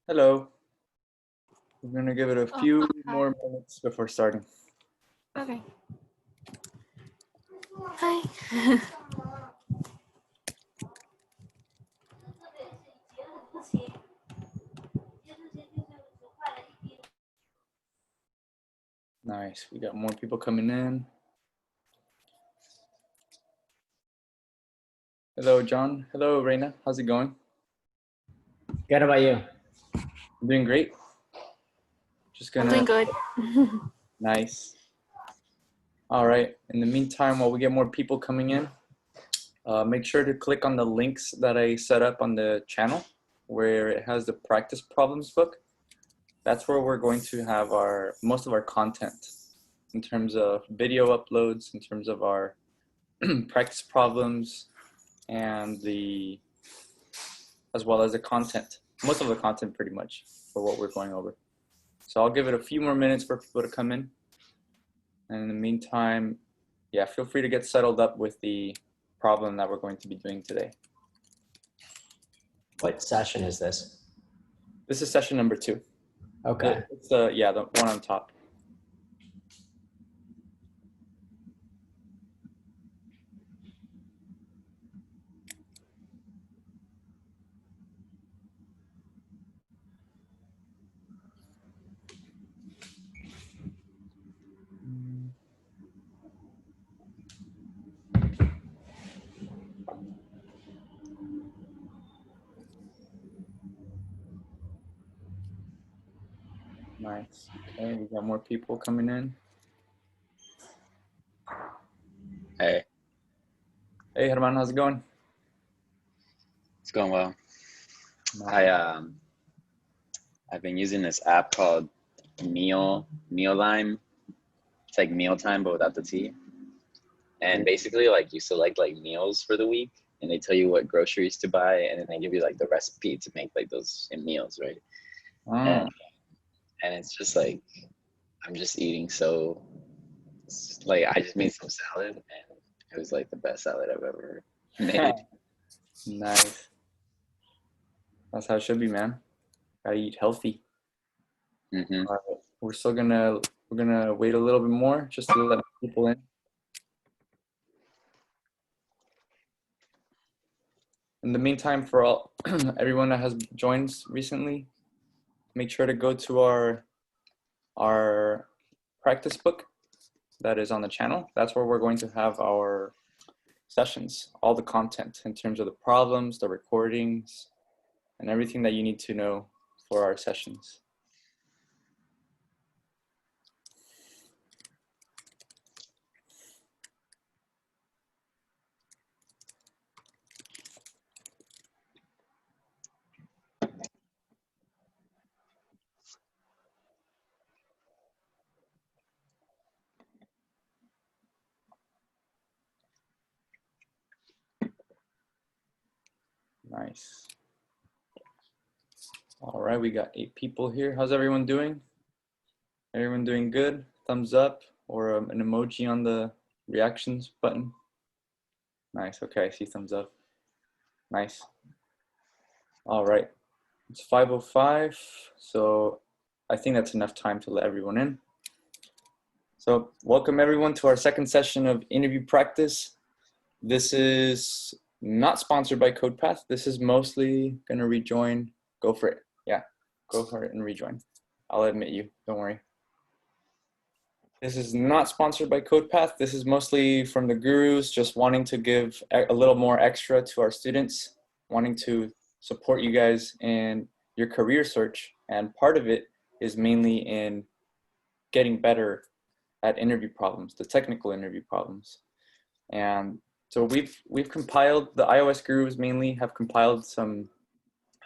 Hello. We're gonna give it a Oh, few hi. more minutes before starting. Okay. Hi. Nice. We got more people coming in. Hello, John. Hello, Reina. How's it going? Good. How about you? I'm doing great. Just I'm gonna. doing good. Nice. All right. In the meantime, while we get more people coming in, make sure to click on the links that I set up on the channel where it has the practice problems book. That's where we're going to have most of our content in terms of video uploads, in terms of our practice problems, and as well as the content, most of the content pretty much for what we're going over. So I'll give it a few more minutes for people to come in. And in the meantime, yeah, feel free to get settled up with the problem that we're going to be doing today. What session is this? This is session number 2. Okay. It's yeah, the one on top. Nice. Okay, we got more people coming in. Hey, Hey, Herman, how's it going? it's going well. Nice. I've been using this app called Mealime. It's like mealtime but without the T. And basically like you select like meals for the week and they tell you what groceries to buy and then they give you like the recipe to make like those meals, right? Oh, And it's just like I'm just eating I just made some salad and it was like the best salad I've ever made. nice. That's how it should be, man. Gotta eat healthy. Mm-hmm. All right. We're gonna wait a little bit more just to let people in. In the meantime, for everyone that has joined recently, make sure to go to our practice book that is on the channel. That's where we're going to have our sessions, all the content in terms of the problems, the recordings, and everything that you need to know for our sessions. Nice. All right, we got 8 people here. How's everyone doing? Everyone doing good? Thumbs up or an emoji on the reactions button. Nice. Okay, I see thumbs up. Nice. All right. It's 5:05, so I think that's enough time to let everyone in. So welcome everyone to our second session of interview practice. This is not sponsored by CodePath. This is mostly gonna rejoin. Go for it. Yeah, go for it and rejoin. I'll admit you, don't worry. This is not sponsored by CodePath. This is mostly from the gurus just wanting to give a little more extra to our students, wanting to support you guys in your career search. And part of it is mainly in getting better at interview problems, the technical interview problems. And so we've compiled, the iOS gurus mainly have compiled some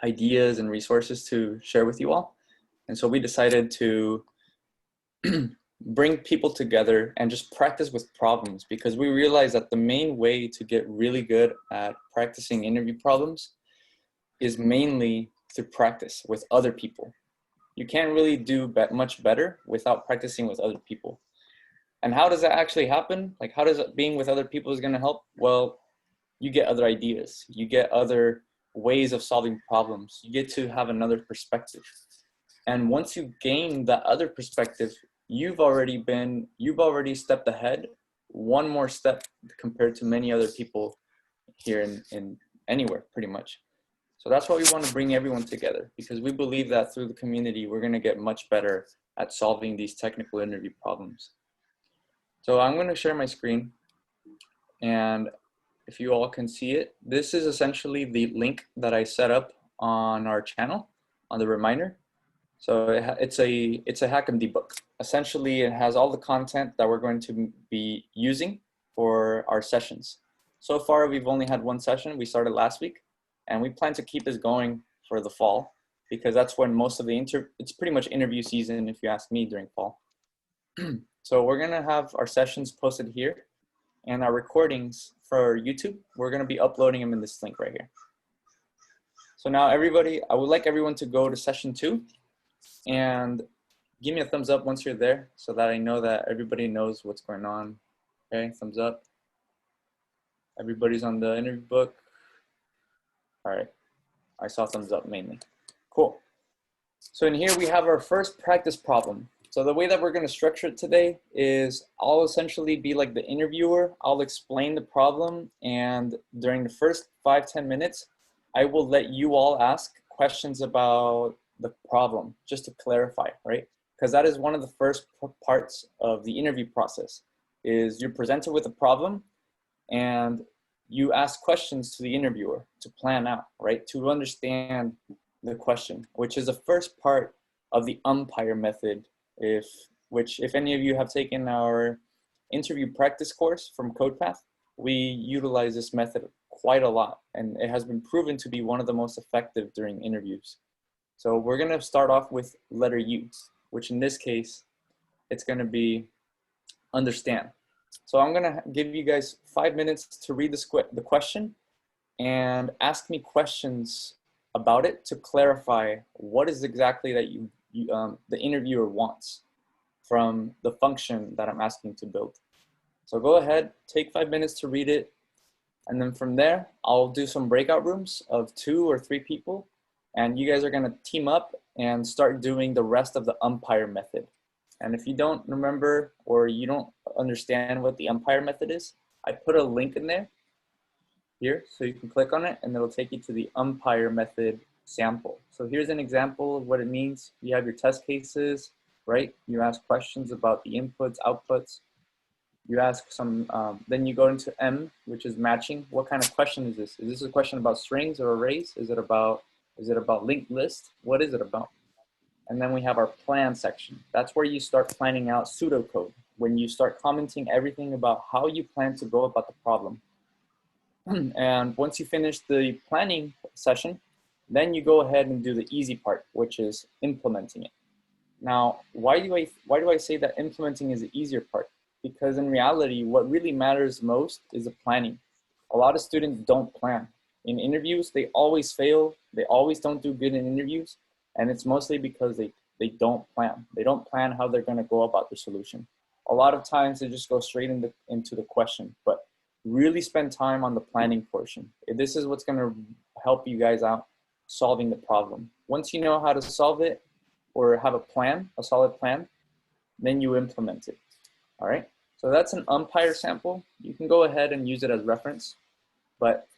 ideas and resources to share with you all. And so we decided to bring people together and just practice with problems, because we realize that the main way to get really good at practicing interview problems is mainly to practice with other people. You can't really do much better without practicing with other people. And how does that actually happen? Like, how does being with other people is going to help? Well, you get other ideas, you get other ways of solving problems. You get to have another perspective. And once you gain that other perspective, you've already stepped ahead, one more step compared to many other people here in anywhere, pretty much. So that's why we want to bring everyone together, because we believe that through the community, we're going to get much better at solving these technical interview problems. So I'm going to share my screen, and if you all can see it, this is essentially the link that I set up on our channel, on the reminder. So it's a HackMD book. Essentially, it has all the content that we're going to be using for our sessions. So far, we've only had one session. We started last week, and we plan to keep this going for the fall, because that's when most of the it's pretty much interview season, if you ask me, during fall. So we're gonna have our sessions posted here, and our recordings for YouTube, we're gonna be uploading them in this link right here. So now everybody, I would like everyone to go to session 2 and give me a thumbs up once you're there, so that I know that everybody knows what's going on. Okay, thumbs up. Everybody's on the interview book. All right, I saw thumbs up mainly. Cool. So in here we have our first practice problem. So the way that we're going to structure it today is I'll essentially be like the interviewer. I'll explain the problem, and during the first 5-10 minutes, I will let you all ask questions about the problem, just to clarify, right? Because that is one of the first parts of the interview process, is you're presented with a problem and you ask questions to the interviewer to plan out, right? To understand the question, which is the first part of the umpire method, which if any of you have taken our interview practice course from CodePath, we utilize this method quite a lot, and it has been proven to be one of the most effective during interviews. So we're gonna start off with letter U, which in this case, it's gonna be understand. So I'm gonna give you guys 5 minutes to read the question and ask me questions about it to clarify what is exactly that the interviewer wants from the function that I'm asking to build. So go ahead, take 5 minutes to read it, and then from there, I'll do some breakout rooms of 2 or 3 people, and you guys are gonna team up and start doing the rest of the umpire method. And if you don't remember or you don't understand what the umpire method is, I put a link in there here, so you can click on it and it'll take you to the umpire method sample. So here's an example of what it means. You have your test cases, right? You ask questions about the inputs, outputs. You ask some, then you go into M, which is matching. What kind of question is this? Is this a question about strings or arrays? Is it about linked list? What is it about? And then we have our plan section. That's where you start planning out pseudocode, when you start commenting everything about how you plan to go about the problem. And once you finish the planning session, then you go ahead and do the easy part, which is implementing it. Now, why do I say that implementing is the easier part? Because in reality, what really matters most is the planning. A lot of students don't plan. In interviews, they always fail. They always don't do good in interviews. And it's mostly because they don't plan. They don't plan how they're going to go about the solution. A lot of times they just go straight into the question, but really spend time on the planning portion. This is what's going to help you guys out solving the problem. Once you know how to solve it or have a plan, a solid plan, then you implement it. All right. So that's an umpire sample. You can go ahead and use it as reference, but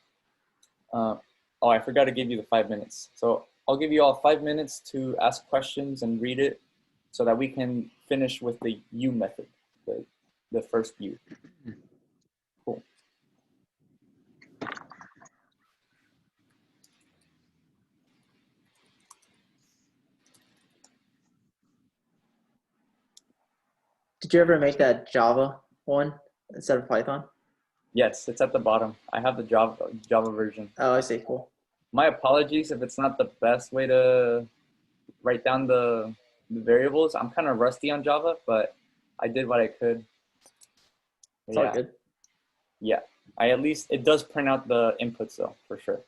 oh, I forgot to give you the 5 minutes. So I'll give you all 5 minutes to ask questions and read it so that we can finish with the U method, the first U. Cool. Did you ever make that Java one instead of Python? Yes, it's at the bottom. I have the Java version. Oh, I see. Cool. My apologies if it's not the best way to write down the variables. I'm kind of rusty on Java, but I did what I could. It's all good. Yeah, it does print out the inputs though, for sure.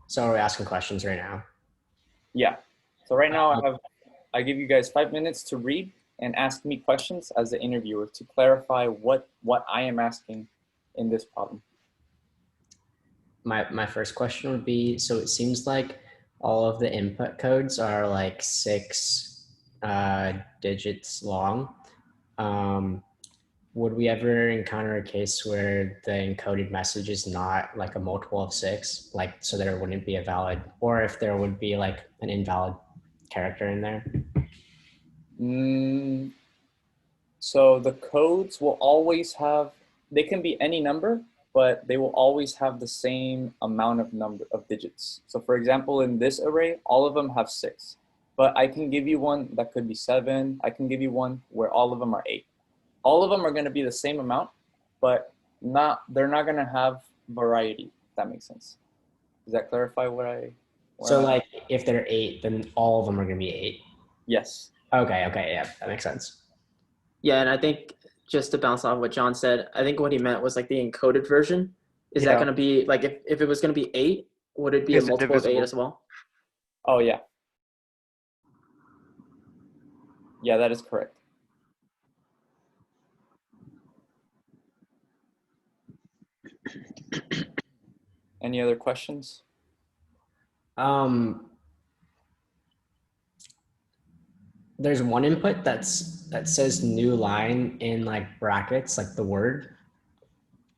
So are we asking questions right now? Yeah. So right now I give you guys 5 minutes to read and ask me questions as the interviewer to clarify what I am asking in this problem. my first question would be, so it seems like all of the input codes are like 6 digits long. Would we ever encounter a case where the encoded message is not like a multiple of 6, like so there wouldn't be a valid, or if there would be like an invalid character in there? So the codes will always have, they can be any number, but they will always have the same amount of number of digits. So for example, in this array, all of them have 6, but I can give you one that could be 7. I can give you one where all of them are 8. All of them are going to be the same amount, but they're not going to have variety, if that makes sense. Does that clarify what So like if they're 8, then all of them are going to be 8. Yes. Okay, yeah, that makes sense. Yeah, and I think just to bounce off what John said, I think what he meant was like the encoded version. Is that Yeah. going to be like if it was going to be 8, would it be a Is it multiple of 8 divisible? as well? Oh, yeah. Yeah, that is correct. Any other questions? There's one input that says new line in like brackets, like the word.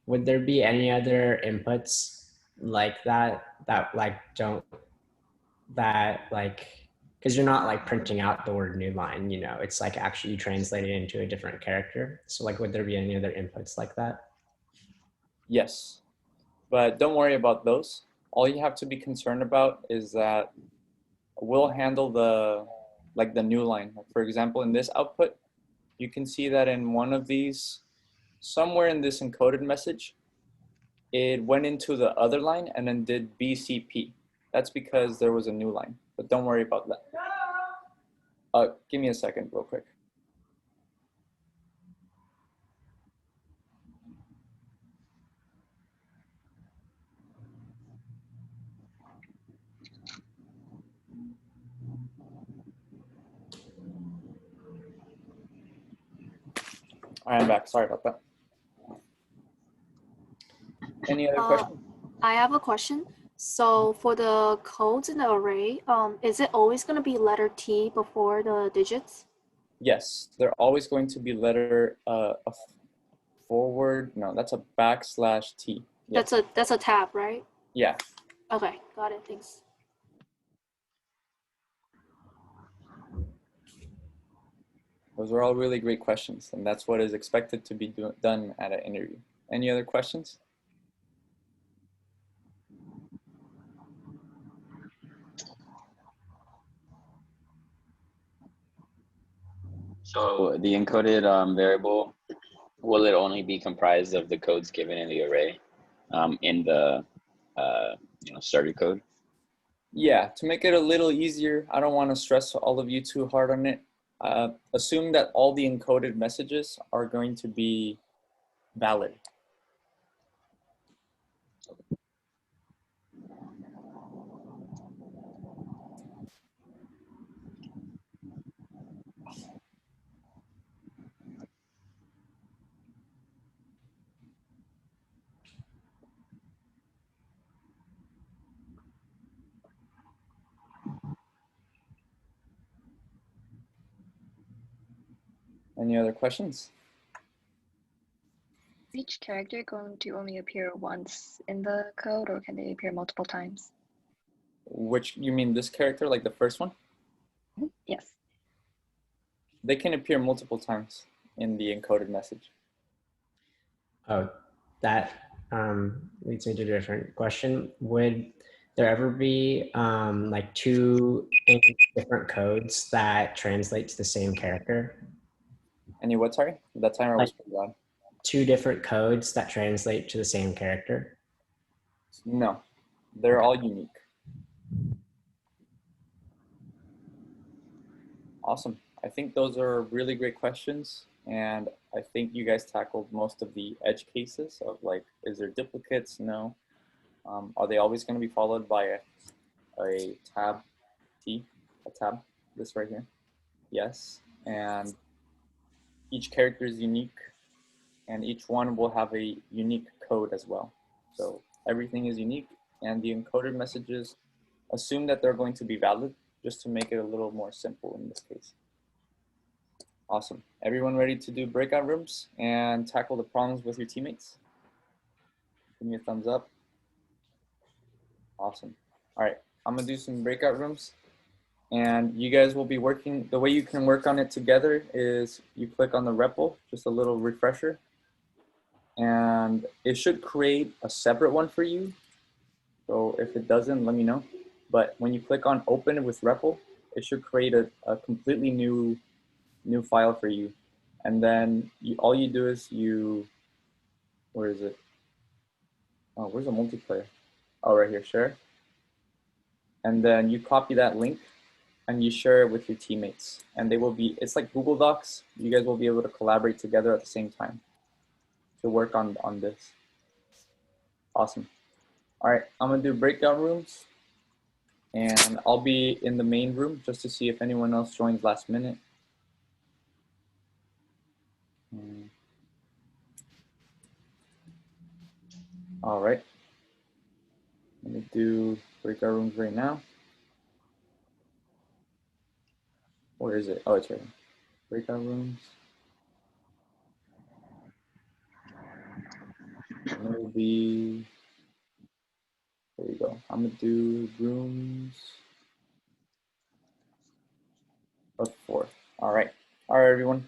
Would there be any other inputs like that because you're not like printing out the word new line, you know, it's like actually you translate it into a different character. So like, would there be any other inputs like that? Yes, but don't worry about those. All you have to be concerned about is that we'll handle the new line. For example, in this output, you can see that in one of these, somewhere in this encoded message, it went into the other line and then did BCP. That's because there was a new line, but don't worry about that. Give me a second real quick. All right, I'm back. Sorry about that. Any other questions? I have a question. So for the codes in the array, is it always going to be letter T before the digits? Yes, they're always going to be letter a forward. No, that's a \T. Yes. That's a tab, right? Yeah. Okay, got it. Thanks. Those are all really great questions, and that's what is expected to be done at an interview. Any other questions? So the encoded variable, will it only be comprised of the codes given in the array in the starter code? Yeah, to make it a little easier, I don't want to stress all of you too hard on it. Assume that all the encoded messages are going to be valid. Any other questions? Is each character going to only appear once in the code, or can they appear multiple times? Which, you mean this character, like the first one? Yes. They can appear multiple times in the encoded message. Oh, that leads me to a different question. Would there ever be like two different codes that translate to the same character? Any what, sorry? That timer was pretty loud. Two different codes that translate to the same character? No, they're all unique. Awesome. I think those are really great questions. And I think you guys tackled most of the edge cases of like, is there duplicates? No. Are they always going to be followed by a tab T, a tab, this right here? Yes. And each character is unique and each one will have a unique code as well. So everything is unique and the encoded messages, assume that they're going to be valid, just to make it a little more simple in this case. Awesome. Everyone ready to do breakout rooms and tackle the problems with your teammates? Give me a thumbs up. Awesome. All right, I'm gonna do some breakout rooms, and you guys will be working, the way you can work on it together is you click on the REPL, just a little refresher, and it should create a separate one for you. So if it doesn't, let me know. But when you click on open with REPL, it should create a completely new file for you. And then all you do is where is it? Oh, where's the multiplayer? Oh, right here, share. And then you copy that link and you share it with your teammates. And they will be, it's like Google Docs. You guys will be able to collaborate together at the same time to work on this. Awesome. All right, I'm gonna do breakout rooms, and I'll be in the main room just to see if anyone else joins last minute. All right, let me do breakout rooms right now. Where is it? Oh, it's right here. Breakout rooms. Maybe, there you go. I'm gonna do rooms of 4. All right, everyone.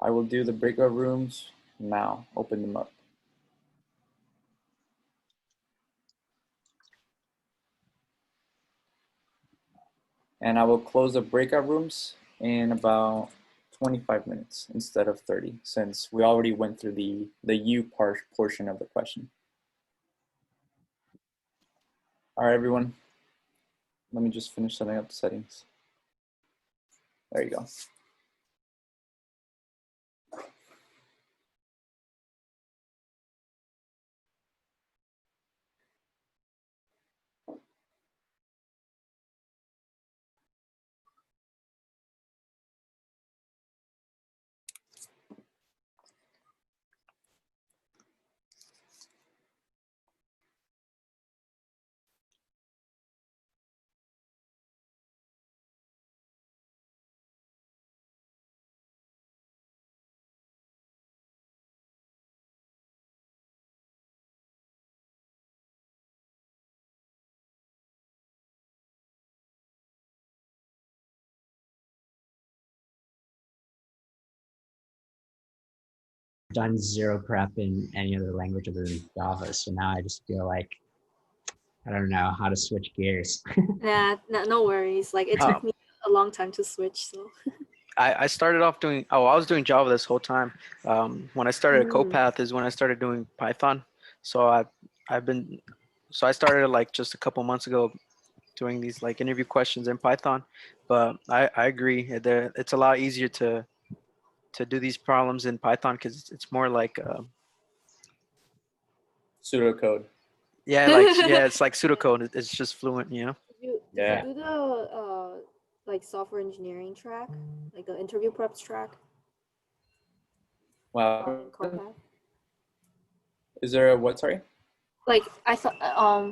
I will do the breakout rooms now. Open them up. And I will close the breakout rooms in about 25 minutes instead of 30, since we already went through the U portion of the question. All right, everyone. Let me just finish setting up the settings. There you go. Done zero prep in any other language other than Java. So now I just feel like I don't know how to switch gears. Yeah, no worries. Like it took me a long time to switch, so. I started off doing, I was doing Java this whole time. When I started at CoPath is when I started doing Python. So I started like just a couple months ago doing these like interview questions in Python. But I agree, it's a lot easier to do these problems in Python because it's more like, Pseudocode. yeah, it's like pseudocode. It's just fluent, you know? Did Yeah. you do the like software engineering track, like the interview preps track Wow. in CoPath? Is there a what, sorry? Like I thought,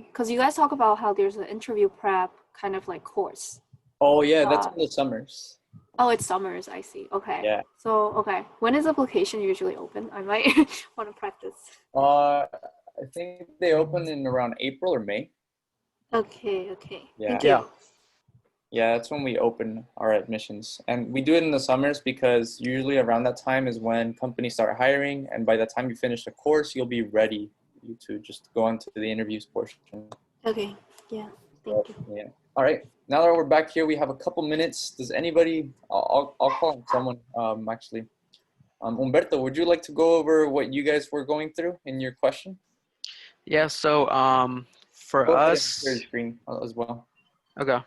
because you guys talk about how there's an interview prep kind of like course. Oh yeah, that's in the summers. Oh, it's summers. I see. Okay. Yeah. So okay, when is application usually open? I might want to practice. I think they open in around April or May. Okay. Yeah. Thank you. Yeah. Yeah, that's when we open our admissions. And we do it in the summers because usually around that time is when companies start hiring. And by the time you finish the course, you'll be ready to just go on to the interviews portion. Okay. Yeah. Thank you. Yeah. All right. Now that we're back here, we have a couple minutes. Does anybody, I'll call on someone actually. Humberto, would you like to go over what you guys were going through in your question? Yeah, so for Go ahead and us, share your screen as well. okay.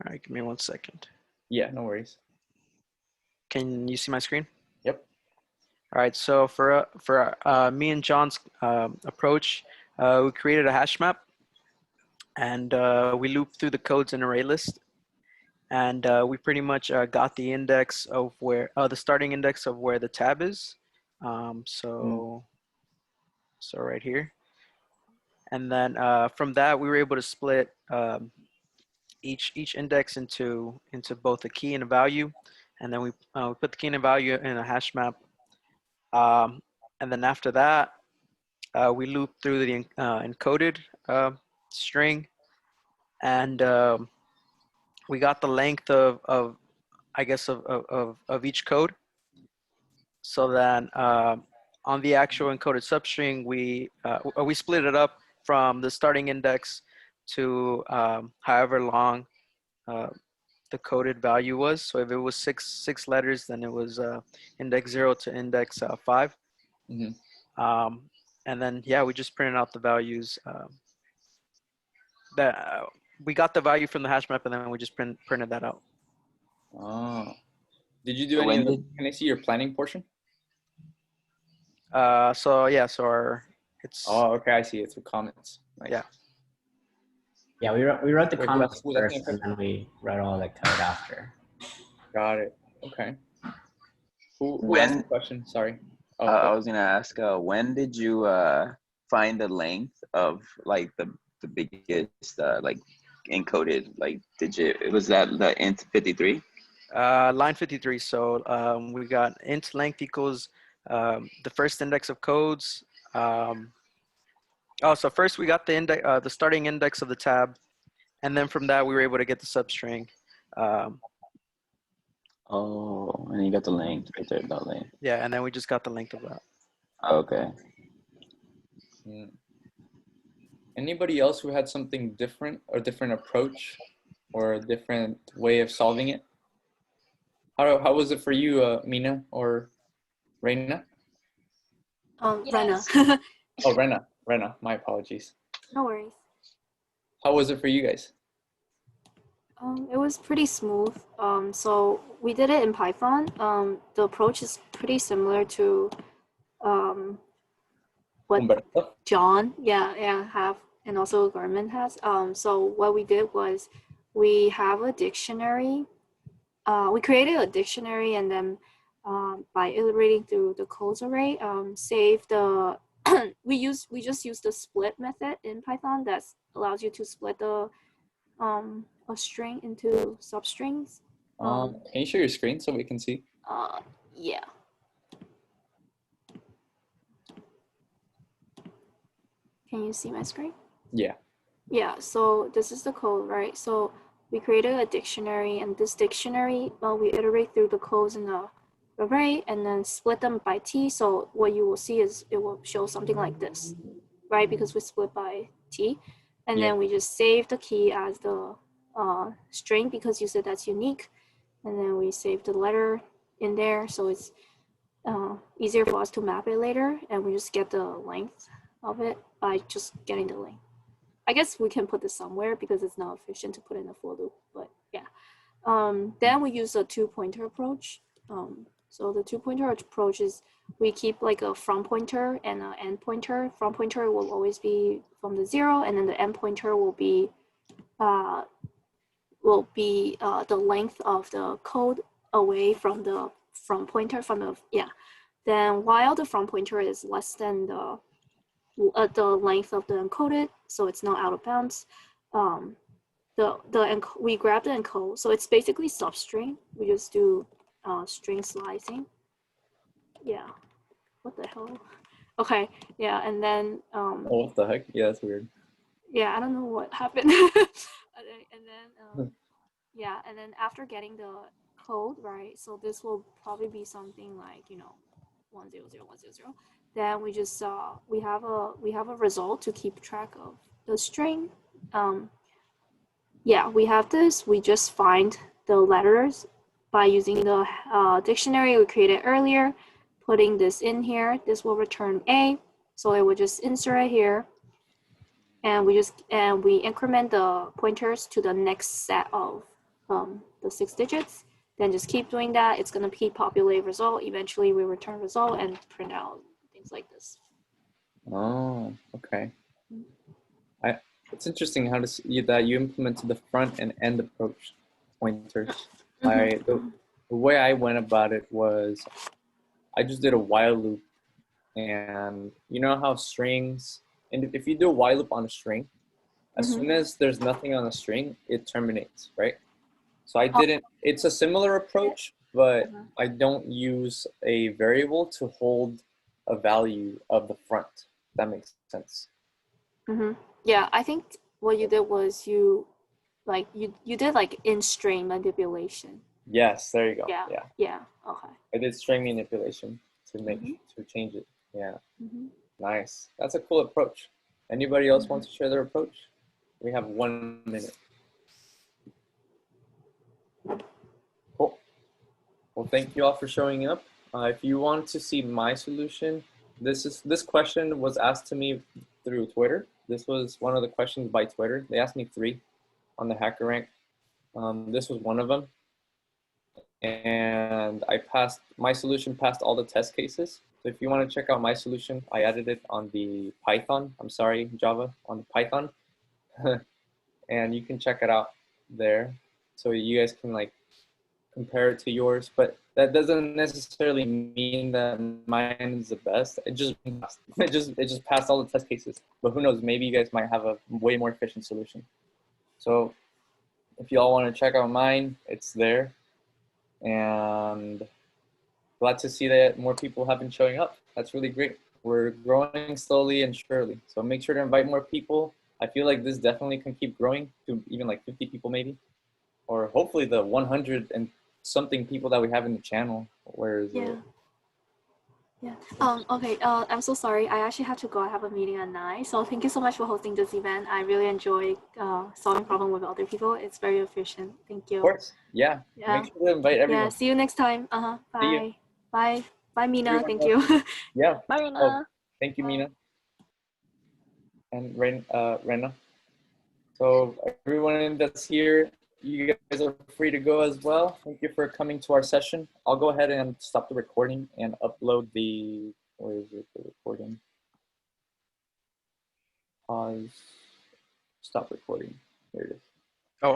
All right, give me 1 second. Yeah, no worries. Can you see my screen? Yep. All right, so for me and John's approach, we created a hash map, and we looped through the codes in array list, and we pretty much got the index of where the starting index of where the tab is. So So right here. And then from that, we were able to split each index into both a key and a value. And then we put the key and a value in a hash map. And then after that, we loop through the encoded string, and we got the length of I guess of each code. So then on the actual encoded substring, we split it up from the starting index to however long the coded value was. So if it was six letters, then it was index 0 to index 5. Mm-hmm. And then yeah, we just printed out the values that we got the value from the hash map, and then we just printed that out. Oh, did you do So any when of the? did Can I see your planning portion? So yeah, so it's Oh, okay, I see. It's with comments. Nice. yeah. Yeah, we wrote the Wait, comments who's asking a first, and question? then we wrote all the code after. Got it. Okay. Who asked the when question? Sorry. Oh, I was gonna ask, when did you find the length of like the biggest like encoded like digit? Was that the int 53? Line 53. So we got int length equals the first index of codes. So first we got the starting index of the tab, and then from that we were able to get the substring. Oh, and you got the length right there, that length. Yeah, and then we just got the length of that. Okay. Mm. Anybody else who had something different or different approach or a different way of solving it? How was it for you, Mina or Reina? Rena. Oh, Rena. My apologies. No worries. How was it for you guys? It was pretty smooth. So we did it in Python. The approach is pretty similar to what Humberto? John, have, and also Garmin has. So what we did was we have a dictionary. We created a dictionary, and then by iterating through the codes array, save the we just use the split method in Python that allows you to split the a string into substrings. Can you share your screen so we can see? Yeah. Can you see my screen? Yeah. Yeah, so this is the code, right? So we created a dictionary, and this dictionary, we iterate through the codes in the array and then split them by t. So what you will see is it will show something like this, right? Because we split by t. And Yeah. then we just save the key as the string because you said that's unique. And then we save the letter in there. So it's easier for us to map it later. And we just get the length of it by just getting the length. I guess we can put this somewhere because it's not efficient to put in a for loop, but yeah. Then we use a two-pointer approach. So the two-pointer approach is we keep like a from pointer and an end pointer. From pointer will always be from the 0, and then the end pointer will be the length of the code away from the from pointer Then while the from pointer is less than the length of the encoded, so it's not out of bounds. We grab the encode, so it's basically substring. We just do string slicing. Yeah, what the hell? Okay, yeah, and then Oh, what the heck? Yeah, that's weird. yeah, I don't know what happened. and then yeah, and then after getting the code, right? So this will probably be something like 100,100. Then we just we have a result to keep track of the string. Yeah, we have this. We just find the letters by using the dictionary we created earlier, putting this in here. This will return A, so it will just insert it here, and we increment the pointers to the next set of the 6 digits. Then just keep doing that. It's gonna keep populate result. Eventually, we return result and print out things like this. Oh, okay. It's interesting how to see that you implemented the front and end approach pointers. The way I went about it was I just did a while loop And you know how strings, and if you do a while loop on a string, as soon as there's nothing on the string, it terminates, right? So I didn't, it's a similar approach, but I don't use a variable to hold a value of the front. If that makes sense. Yeah, I think what you did was you did like in string manipulation. Yes, there you go. Yeah. Yeah. Yeah. Okay. I did string manipulation to make, to change it. Yeah. Nice. That's a cool approach. Anybody else want to share their approach? We have 1 minute. Cool. Well, thank you all for showing up. If you want to see my solution, this question was asked to me through Twitter. This was one of the questions by Twitter. They asked me 3 on the HackerRank. This was one of them, and I passed. My solution passed all the test cases. So if you want to check out my solution, I added it on the Python. I'm sorry, Java on the Python, and you can check it out there. So you guys can like compare it to yours, but that doesn't necessarily mean that mine is the best. It just passed all the test cases. But who knows? Maybe you guys might have a way more efficient solution. So if you all want to check out mine, it's there. And glad to see that more people have been showing up. That's really great. We're growing slowly and surely. So make sure to invite more people. I feel like this definitely can keep growing to even like 50 people maybe, or hopefully the 100 and something people that we have in the channel. Where is it? Yeah. Okay. I'm so sorry. I actually have to go. I have a meeting at 9. So thank you so much for hosting this event. I really enjoy solving problems with other people. It's very efficient. Thank you. Of course. Yeah. Yeah. Make sure to invite everyone. Yeah. See you next time. See you. Bye. Bye. Bye, Mina. Everyone Thank else. you. Yeah. Bye, Rena. Oh, thank you, Mina. And Rena. So everyone that's here, you guys are free to go as well. Thank you for coming to our session. I'll go ahead and stop the recording and upload the, where is it, the recording? Pause, stop recording. Here it is. Oh,